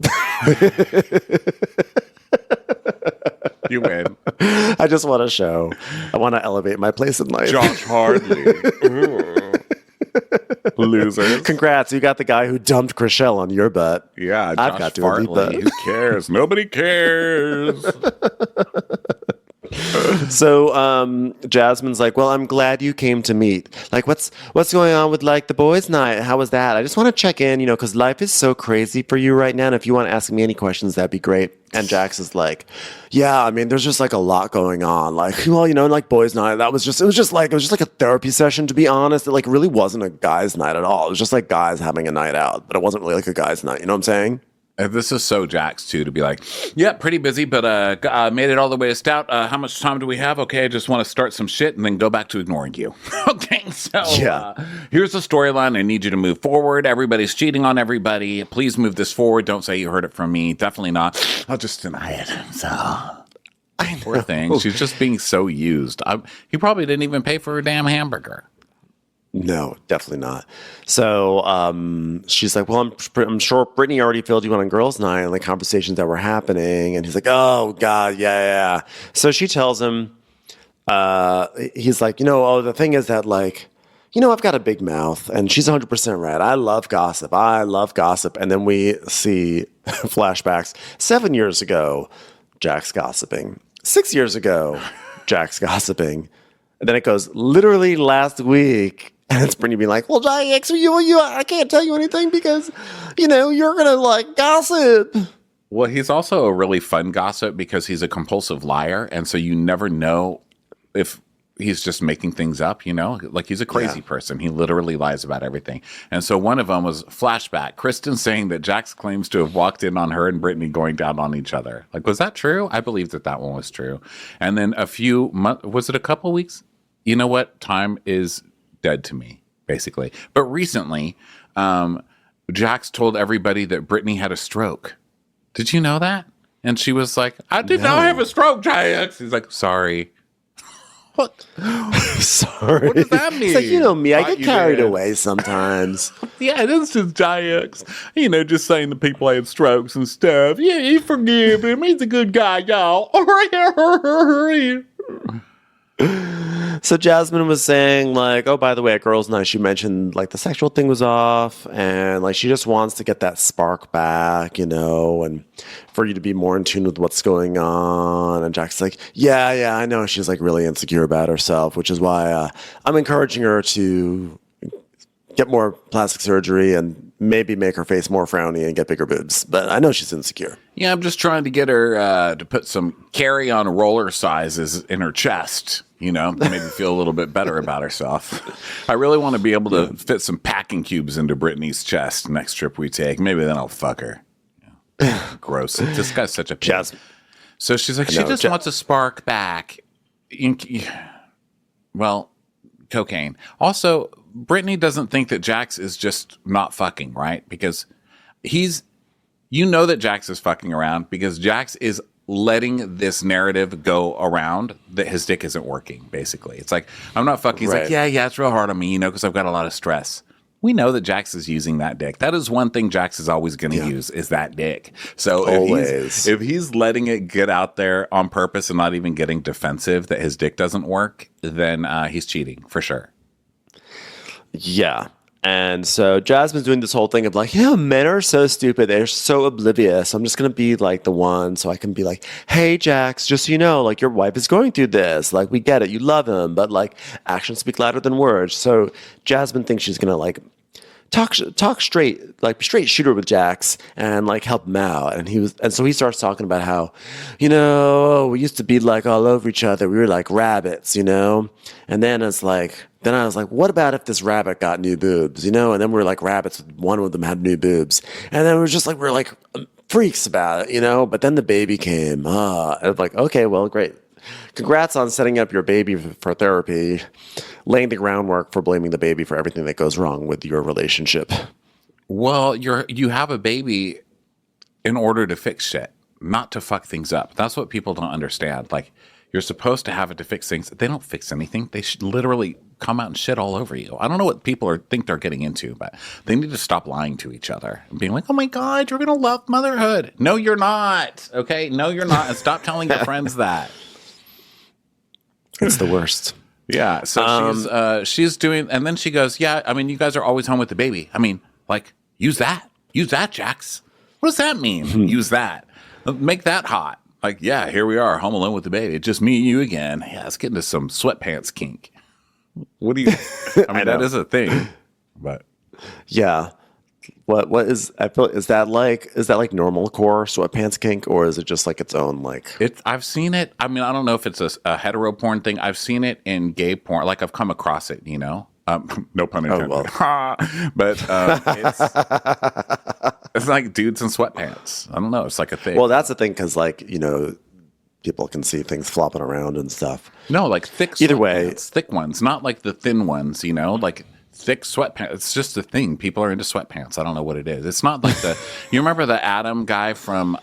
You win. I just want to show. I want to elevate my place in life. Josh Hartley. Loser. Congrats, you got the guy who dumped Chriselle on your butt. Yeah, I've Josh got Dua Lipa. Hartley. Who cares? Nobody cares. So Jasmine's like, well, I'm glad you came to meet. Like, what's going on with like the boys' night? How was that? I just want to check in, because life is so crazy for you right now. And if you want to ask me any questions, that'd be great. And Jax is like, yeah, I mean, there's just like a lot going on. Like, well, like boys' night. It was just like a therapy session, to be honest. It like really wasn't a guys' night at all. It was just like guys having a night out, but it wasn't really like a guys' night. You know what I'm saying? And this is so Jax too, to be like, yeah, pretty busy, but made it all the way to Stout. How much time do we have? Okay, I just want to start some shit and then go back to ignoring you. Okay, so here's the storyline. I need you to move forward. Everybody's cheating on everybody. Please move this forward. Don't say you heard it from me. Definitely not. I'll just deny it. So poor thing. She's just being so used. He probably didn't even pay for her damn hamburger. No, definitely not. So she's like, well, I'm sure Brittany already filled you in on girls' night and the conversations that were happening. And he's like, oh, God, yeah. So she tells him, he's like, the thing is that, like, I've got a big mouth. And she's 100% right. I love gossip. And then we see flashbacks. 7 years ago, Jax gossiping. 6 years ago, Jax gossiping. And then it goes, literally last week. And it's Brittany being like, well, Jax, I can't tell you anything because, you're going to like gossip. Well, he's also a really fun gossip because he's a compulsive liar. And so you never know if he's just making things up, like he's a crazy person. He literally lies about everything. And so one of them was flashback. Kristen saying that Jax claims to have walked in on her and Brittany going down on each other. Like, was that true? I believe that one was true. And then a few months, was it a couple weeks? You know what? Time is dead to me, basically. But recently, Jax told everybody that Brittany had a stroke. Did you know that? And she was like, I did not have a stroke, Jax. He's like, sorry. What? Sorry. What does that mean? It's like, me, I get carried away sometimes. Yeah, this is Jax. Just saying the people had strokes and stuff. Yeah, you forgive him. He's a good guy, y'all. So Jasmine was saying, like, oh, by the way, at girls' night, she mentioned, like, the sexual thing was off, and, like, she just wants to get that spark back, and for you to be more in tune with what's going on. And Jack's like, yeah, I know she's, like, really insecure about herself, which is why I'm encouraging her to get more plastic surgery and maybe make her face more frowny and get bigger boobs. But I know she's insecure. Yeah, I'm just trying to get her to put some carry-on roller sizes in her chest. Maybe feel a little bit better about herself. I really want to be able to fit some packing cubes into Brittany's chest next trip we take. Maybe then I'll fuck her. Yeah. Gross. This guy's such a pig. So she's like, she just wants a spark back. Well, cocaine. Also, Brittany doesn't think that Jax is just not fucking, right? Because that Jax is fucking around because Jax is letting this narrative go around that his dick isn't working, basically. It's like, I'm not fucking. He's like, yeah, it's real hard on me, because I've got a lot of stress. we know that Jax is using that dick. That is one thing Jax is always going to use is that dick. So if he's letting it get out there on purpose and not even getting defensive that his dick doesn't work, then he's cheating for sure. Yeah. And so Jasmine's doing this whole thing of like, men are so stupid. They're so oblivious. I'm just going to be like the one. So I can be like, hey, Jax, just so you know, like your wife is going through this. Like, we get it. You love him. But like actions speak louder than words. So Jasmine thinks she's going to like talk straight, like straight shooter with Jax and like help him out. And so he starts talking about how, we used to be like all over each other. We were like rabbits, And then I was like, what about if this rabbit got new boobs, And then we were like rabbits. One of them had new boobs. And then we're like freaks about it, But then the baby came. And I'm like, okay, well, great. Congrats on setting up your baby for therapy, laying the groundwork for blaming the baby for everything that goes wrong with your relationship. Well, you have a baby in order to fix shit, not to fuck things up. That's what people don't understand. Like, you're supposed to have it to fix things. They don't fix anything. They should literally come out and shit all over you. I don't know what people think they're getting into, but they need to stop lying to each other and being like, oh my God, you're going to love motherhood. No, you're not. Okay? No, you're not. And stop telling your friends that. It's the worst. Yeah. So she's doing, and then she goes, yeah, I mean, you guys are always home with the baby. I mean, like, use that. Use that, Jax. What does that mean? Use that. Make that hot. Like, yeah, here we are, home alone with the baby. Just me and you again. Yeah, let's get into some sweatpants kink. What do you, I mean, that is a thing, but. Yeah. What is, I feel, is that like normal core sweatpants kink, or is it just like its own, like? I've seen it. I mean, I don't know if it's a hetero porn thing. I've seen it in gay porn. Like, I've come across it, No pun intended. Oh, well. But it's like dudes in sweatpants. I don't know. It's like a thing. Well, that's the thing, because like, people can see things flopping around and stuff. No, like thick Either way. thick ones, not like the thin ones, like thick sweatpants. It's just a thing. People are into sweatpants. I don't know what it is. It's not like you remember the Adam guy from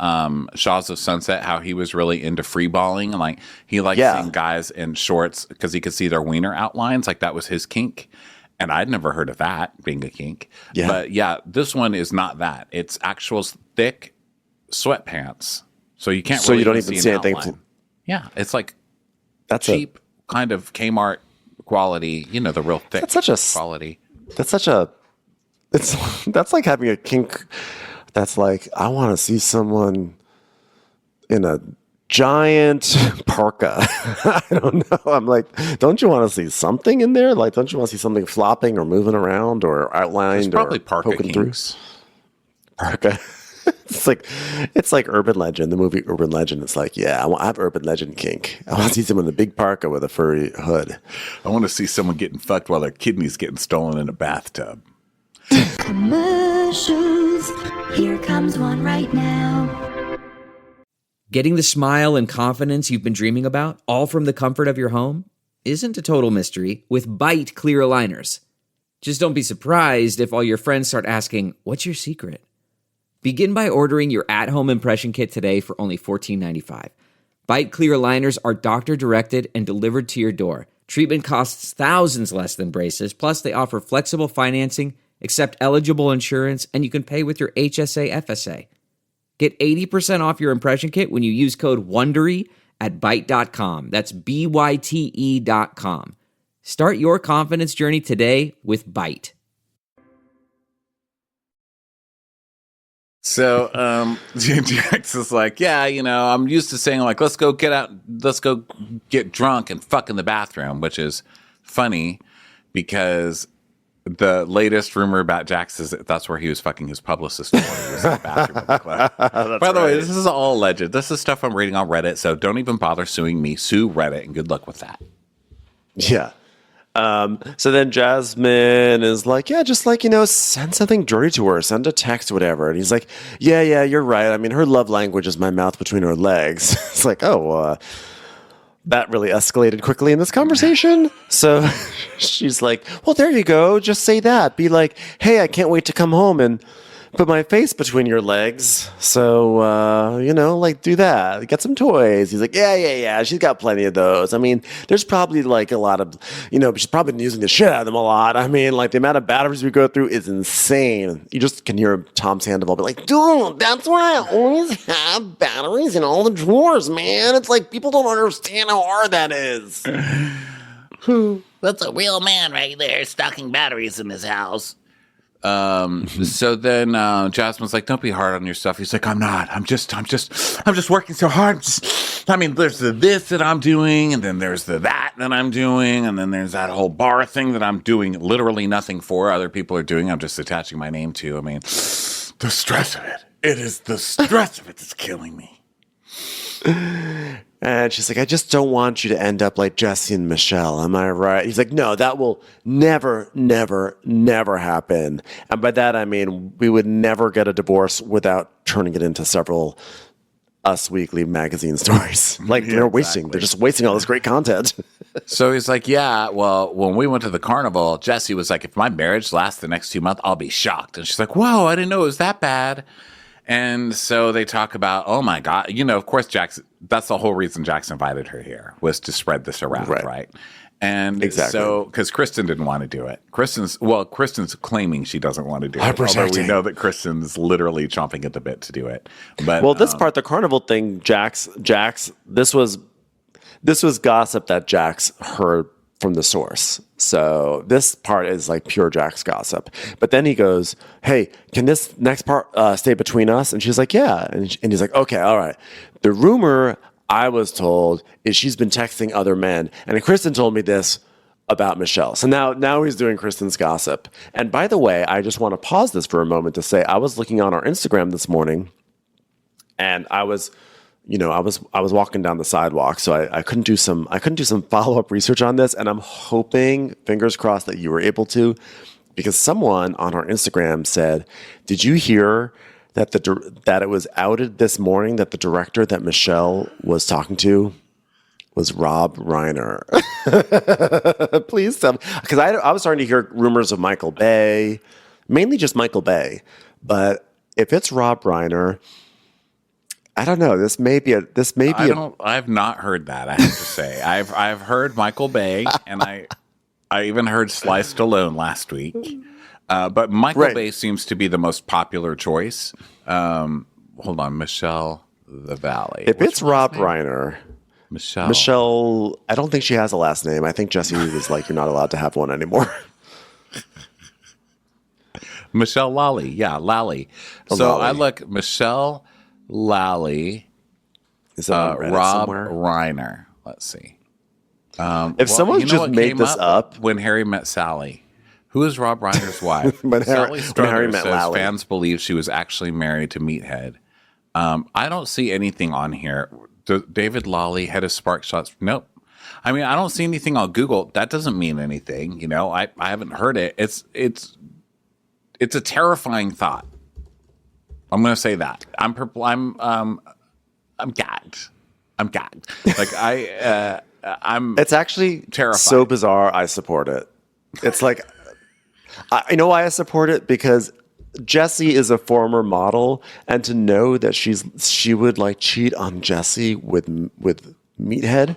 Shaws of Sunset, how he was really into free balling and like he liked seeing guys in shorts because he could see their wiener outlines. Like that was his kink. And I'd never heard of that being a kink. Yeah. But yeah, this one is not that. It's actual thick sweatpants. So you can't really you don't even see anything. Yeah. It's like that's cheap kind of Kmart quality, the real thick quality. That's like having a kink that's like, I want to see someone in a giant parka. I don't know. I'm like, don't you want to see something in there? Like, don't you want to see something flopping or moving around or outlined? There's probably or parka poking kinks. Through? Parka. It's like Urban Legend, the movie Urban Legend. It's like, yeah, I have Urban Legend kink. I want to see someone in a big parka with a furry hood. I want to see someone getting fucked while their kidney's getting stolen in a bathtub. Commercials. Here comes one right now. Getting the smile and confidence you've been dreaming about, all from the comfort of your home, isn't a total mystery with Bite Clear Aligners. Just don't be surprised if all your friends start asking, what's your secret? Begin by ordering your at-home impression kit today for only $14.95. Bite Clear Aligners are doctor-directed and delivered to your door. Treatment costs thousands less than braces, plus they offer flexible financing, accept eligible insurance, and you can pay with your HSA FSA. Get 80% off your impression kit when you use code WONDERY at Byte.com. That's BYTE.com. Start your confidence journey today with Byte. So Jax is like, yeah, I'm used to saying like, let's go get drunk and fuck in the bathroom, which is funny because the latest rumor about Jax is that's where he was fucking his publicist while he was in the bathroom of the club. By the way, this is all alleged. This is stuff I'm reading on Reddit, so don't even bother suing me. Sue Reddit, and good luck with that. Yeah. So then Jasmine is like, yeah, just like, send something dirty to her, send a text, whatever. And he's like, yeah, you're right. I mean, her love language is my mouth between her legs. It's like, that really escalated quickly in this conversation. So she's like, well, there you go. Just say that. Be like, hey, I can't wait to come home and put my face between your legs. So, like do that. Get some toys. He's like, yeah. She's got plenty of those. I mean, there's probably like a lot of, but she's probably been using the shit out of them a lot. I mean, like the amount of batteries we go through is insane. You just can hear Tom Sandoval be like, dude, that's why I always have batteries in all the drawers, man. It's like people don't understand how hard that is. That's a real man right there, stocking batteries in his house. So then Jasmine's like, don't be hard on yourself. He's like, I'm not. I'm just working so hard. There's the this that I'm doing, and then there's the that I'm doing, and then there's that whole bar thing that I'm doing literally nothing for. Other people are doing. I'm just attaching my name to. The stress of it. It is the stress of it that's killing me. And she's like, I just don't want you to end up like Jesse and Michelle. Am I right? He's like, no, that will never, never, never happen. And by that, I mean, we would never get a divorce without turning it into several Us Weekly magazine stories. Like they're just wasting all this great content. So he's like, yeah, well, when we went to the carnival, Jesse was like, if my marriage lasts the next 2 months, I'll be shocked. And she's like, whoa, I didn't know it was that bad. And so they talk about, oh my God, of course, that's the whole reason Jax invited her here, was to spread this around, right? And so, because Kristen didn't want to do it. Kristen's claiming she doesn't want to do it. Although we know that Kristen's literally chomping at the bit to do it. But this part, the carnival thing, Jax, this was gossip that Jax heard from the source. So this part is like pure Jax gossip. But then he goes, hey, can this next part stay between us? And she's like, yeah. And he's like, okay, all right. The rumor I was told is she's been texting other men. And Kristen told me this about Michelle. So now he's doing Kristen's gossip. And by the way, I just want to pause this for a moment to say I was looking on our Instagram this morning, and I was walking down the sidewalk, so I couldn't do some follow-up research on this, and I'm hoping, fingers crossed, that you were able to, because someone on our Instagram said, did you hear that that it was outed this morning that the director that Michelle was talking to was Rob Reiner? Please tell me, because I was starting to hear rumors of Michael Bay, mainly just Michael Bay, but if it's Rob Reiner, I don't know. This may be I've not heard that. I have to say, I've heard Michael Bay, and I even heard Sly Stallone last week. But Michael Bay seems to be the most popular choice. Hold on, Michelle the Valley. If it's Rob Reiner, Michelle, I don't think she has a last name. I think Jesse was like, you're not allowed to have one anymore. Michelle Lally, yeah, Lally. So I look Michelle Lally, is that Rob somewhere? Reiner. Let's see. If someone just made this up, when Harry met Sally, who is Rob Reiner's wife? Sally Strutter says Lally. Fans believe she was actually married to Meathead. I don't see anything on here. David Lally, head of Spark Shots. Nope. I mean, I don't see anything on Google. That doesn't mean anything. I haven't heard it. It's a terrifying thought. I'm going to say that. I'm gagged. I'm gagged. Like I'm. It's actually terrified. So bizarre. I support it. It's like, I know why I support it, because Jessie is a former model, and to know that she would like cheat on Jesse with Meathead.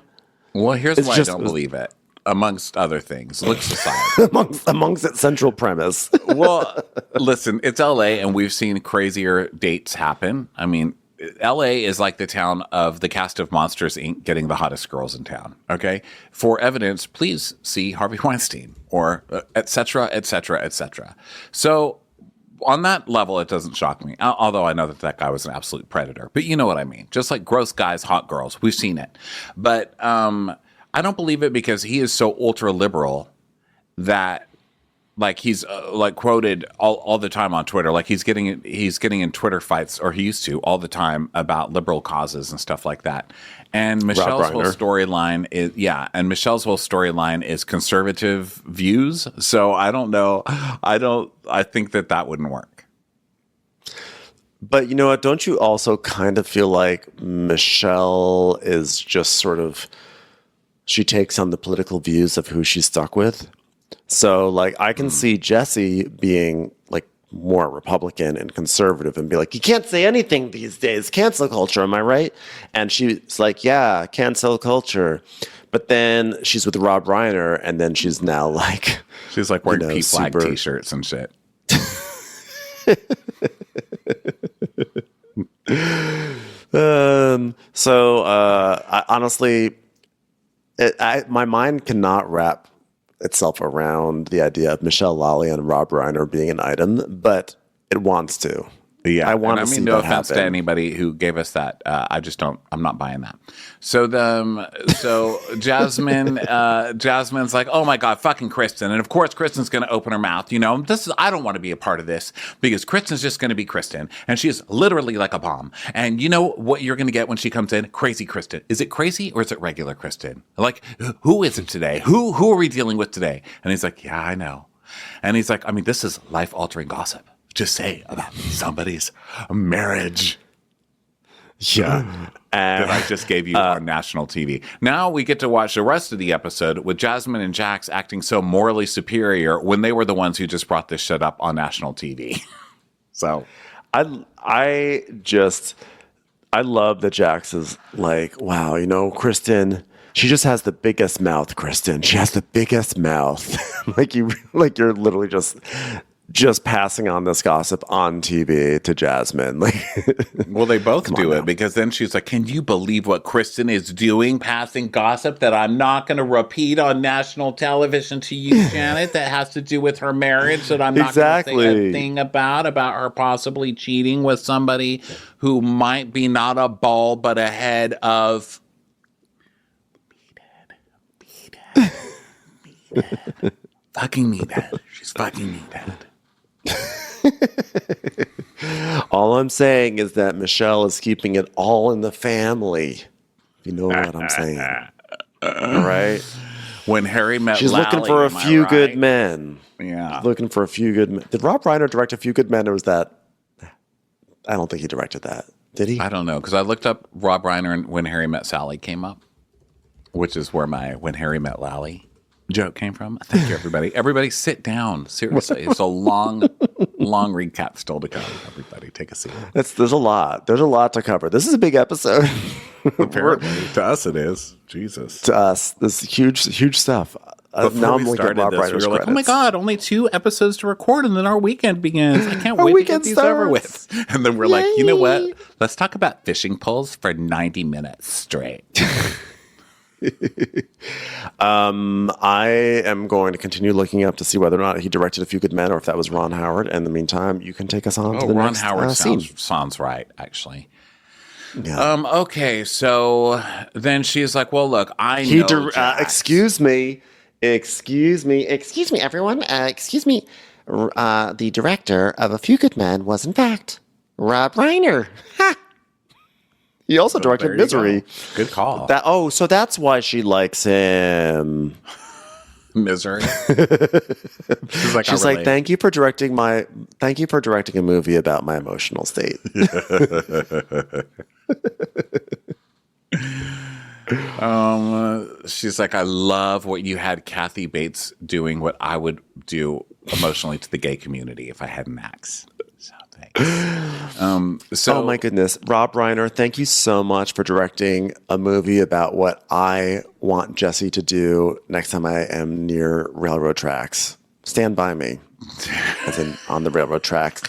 Well, here's why I don't believe it. Amongst other things, looks aside. amongst its central premise. Well, listen, it's LA, and we've seen crazier dates happen. I mean, LA is like the town of the cast of Monsters, Inc. getting the hottest girls in town. Okay, for evidence, please see Harvey Weinstein or et cetera, et cetera, et cetera. So on that level, it doesn't shock me. Although I know that guy was an absolute predator, but you know what I mean. Just like gross guys, hot girls, we've seen it. But I don't believe it, because he is so ultra liberal that, like, he's like quoted all the time on Twitter. Like he's getting in Twitter fights, or he used to all the time, about liberal causes and stuff like that. And Michelle's whole storyline is conservative views. So I don't know. I think that wouldn't work. But you know what? Don't you also kind of feel like Michelle is just sort of, she takes on the political views of who she's stuck with? So like I can see Jesse being like more Republican and conservative and be like, you can't say anything these days. Cancel culture, am I right? And she's like, yeah, cancel culture. But then she's with Rob Reiner, and then she's now like... She's like wearing P-Flag t-shirts and shit. I honestly, my mind cannot wrap itself around the idea of Michelle Lally and Rob Reiner being an item, but it wants to. Yeah, I want to see no that offense happen. to anybody who gave us that. I just don't. I'm not buying that. So Jasmine's like, oh my god, fucking Kristen, and of course Kristen's going to open her mouth. You know, I don't want to be a part of this because Kristen's just going to be Kristen, and she is literally like a bomb. And you know what you're going to get when she comes in? Crazy Kristen. Is it crazy or is it regular Kristen? Like, who is it today? Who are we dealing with today? And he's like, yeah, I know. And he's like, I mean, this is life altering gossip. Just say about somebody's marriage. Yeah. That I just gave you on national TV. Now we get to watch the rest of the episode with Jasmine and Jax acting so morally superior when they were the ones who just brought this shit up on national TV. So I love that Jax is like, wow, you know, Kristen, she just has the biggest mouth, Kristen. She has the biggest mouth. you're literally just passing on this gossip on TV to Jasmine. Well, they both do it because then she's like, can you believe what Kristen is doing, passing gossip that I'm not going to repeat on national television to you, Janet, that has to do with her marriage that I'm not going to say a thing about her possibly cheating with somebody who might be not a ball but a head of... Meathead. Fucking meathead. She's fucking meathead. All I'm saying is that Michelle is keeping it all in the family. You know what I'm saying. All right? When Harry met She's Lally, looking for a few good men. Yeah. She's looking for a few good men. Did Rob Reiner direct A Few Good Men, or was that... I don't think he directed that. Did he? I don't know, because I looked up Rob Reiner and When Harry Met Sally came up, which is where my When Harry Met Lally joke came from. Thank you, everybody. Everybody sit down. Seriously. It's a long recap still to come. Everybody take a seat. There's a lot. There's a lot to cover. This is a big episode. Apparently. To us it is. Jesus. To us. This is huge stuff. Before we started this, we were like, oh my God, only 2 episodes to record and then our weekend begins. I can't wait to get these over with. And then we're like, you know what? Let's talk about fishing poles for 90 minutes straight. I am going to continue looking up to see whether or not he directed A Few Good Men or if that was Ron Howard. And in the meantime, you can take us on to the Ron next Howard scene. sounds right, actually. Yeah. Okay, so then she's like, well, look, I know Jax. Excuse me, everyone. Excuse me. The director of A Few Good Men was, in fact, Rob Reiner. Ha! He also directed Misery. Go. Good call. So that's why she likes him. Misery. She's like, thank you for directing a movie about my emotional state. She's like, I love what you had Kathy Bates doing, what I would do emotionally to the gay community if I had an axe. So thanks. Oh my goodness. Rob Reiner, thank you so much for directing a movie about what I want Jesse to do next time I am near railroad tracks. Stand by me. As in on the railroad tracks.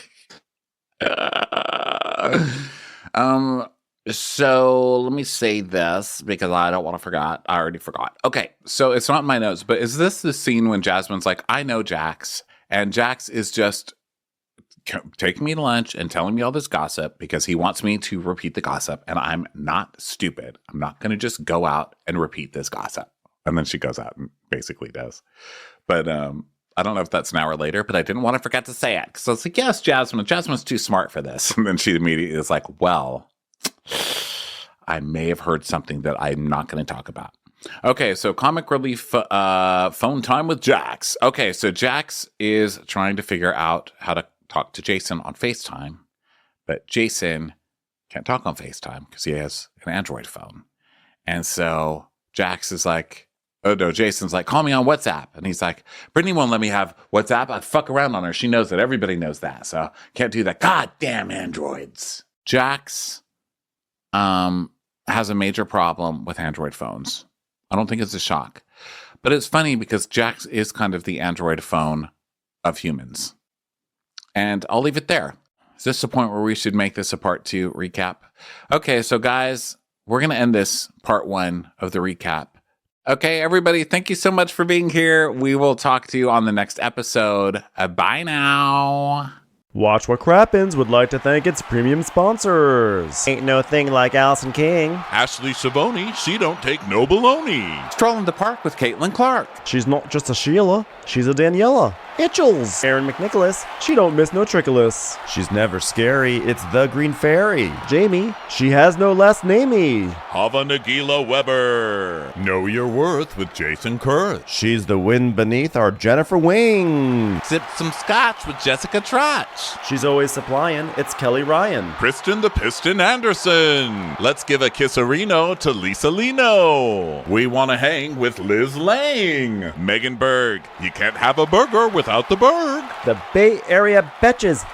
So let me say this because I don't want to forget. I already forgot. Okay, so it's not in my notes, but is this the scene when Jasmine's like, I know Jax, and Jax is just taking me to lunch and telling me all this gossip because he wants me to repeat the gossip, and I'm not stupid. I'm not going to just go out and repeat this gossip. And then she goes out and basically does. But I don't know if that's an hour later, but I didn't want to forget to say it. Because I was like, yes, Jasmine's too smart for this. And then she immediately is like, well, I may have heard something that I'm not going to talk about. Okay, so comic relief phone time with Jax. Okay, so Jax is trying to figure out how to talk to Jason on FaceTime, but Jason can't talk on FaceTime because he has an Android phone. And so Jax is like, Oh no, Jason's like, call me on WhatsApp. And he's like, Brittany won't let me have WhatsApp. I fuck around on her. She knows that. Everybody knows that. So can't do that. God damn androids. Jax has a major problem with Android phones. I don't think it's a shock. But it's funny because Jax is kind of the Android phone of humans. And I'll leave it there. Is this the point where we should make this a part 2 recap? Okay, so guys, we're going to end this part 1 of the recap. Okay, everybody, thank you so much for being here. We will talk to you on the next episode. Bye now. Watch What Crappens would like to thank its premium sponsors. Ain't no thing like Allison King. Ashley Savoni, she don't take no baloney. Stroll in the park with Caitlin Clark. She's not just a Sheila, she's a Daniela. Itchels. Aaron McNicholas, she don't miss no trickolas. She's never scary, it's the Green Fairy. Jamie, she has no last namey. Hava Nagila Weber. Know your worth with Jason Kurth. She's the wind beneath our Jennifer Wing. Sip some scotch with Jessica Trotch. She's always supplying, it's Kelly Ryan. Kristen the Piston Anderson. Let's give a kisserino to Lisa Lino. We want to hang with Liz Lang. Megan Berg. You can't have a burger without the Berg. The Bay Area Betches.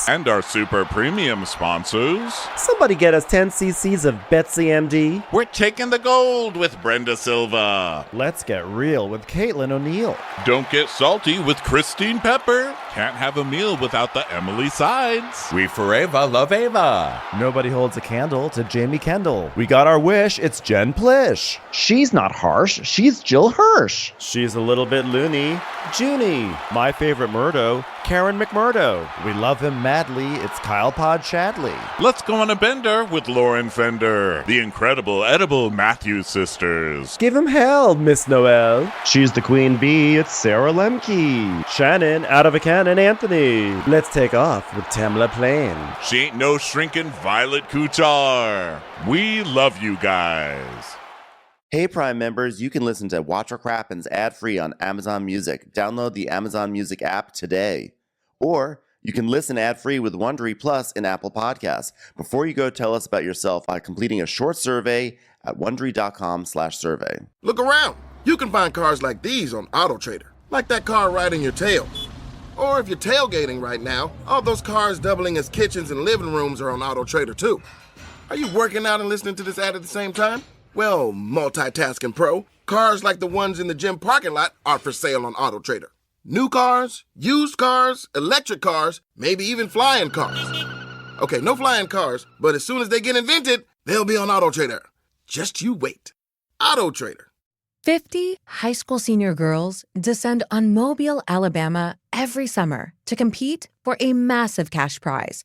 And our super premium sponsors. Somebody get us 10 cc's of Betsy MD. We're taking the gold with Brenda Silva. Let's get real with Caitlin O'Neill. Don't get salty with Christine Pepper. Can't have a meal without the Emily Sides. We forever love Ava. Nobody holds a candle to Jamie Kendall. We got our wish, it's Jen Plish. She's not harsh, she's Jill Hirsch. She's a little bit loony. Junie. My favorite Murdo, Karen McMurdo. We love him madly, it's Kyle Pod Shadley. Let's go on a bender with Lauren Fender. The incredible edible Matthews sisters. Give him hell, Miss Noel. She's the queen bee, it's Sarah Lemke. Shannon, out of a cannon, Anthony. Let's take off with Tamla Plain. She ain't no shrinking Violet Kuchar. We love you guys. Hey Prime members, you can listen to Watch What Crappens ad-free on Amazon Music. Download the Amazon Music app today. Or you can listen ad-free with Wondery Plus in Apple Podcasts. Before you go, tell us about yourself by completing a short survey at Wondery.com/survey. Look around. You can find cars like these on AutoTrader. Like that car riding your tail. Or if you're tailgating right now, all those cars doubling as kitchens and living rooms are on AutoTrader too. Are you working out and listening to this ad at the same time? Well, multitasking pro, cars like the ones in the gym parking lot are for sale on AutoTrader. New cars, used cars, electric cars, maybe even flying cars. Okay, no flying cars, but as soon as they get invented, they'll be on AutoTrader. Just you wait. AutoTrader. 50 high school senior girls descend on Mobile, Alabama every summer to compete for a massive cash prize.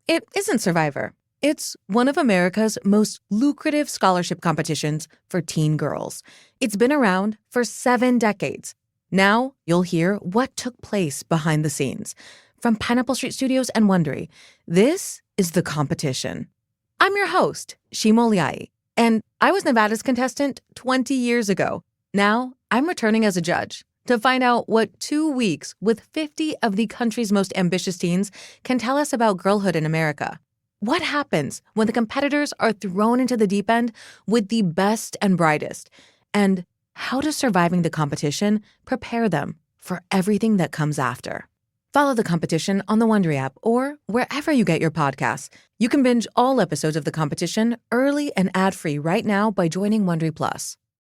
It isn't Survivor. It's one of America's most lucrative scholarship competitions for teen girls. It's been around for 7 decades. Now you'll hear what took place behind the scenes. From Pineapple Street Studios and Wondery, this is The Competition. I'm your host, Shimo Liai, and I was Nevada's contestant 20 years ago. Now I'm returning as a judge to find out what 2 weeks with 50 of the country's most ambitious teens can tell us about girlhood in America. What happens when the competitors are thrown into the deep end with the best and brightest? And how does surviving the competition prepare them for everything that comes after? Follow The Competition on the Wondery app or wherever you get your podcasts. You can binge all episodes of The Competition early and ad-free right now by joining Wondery Plus.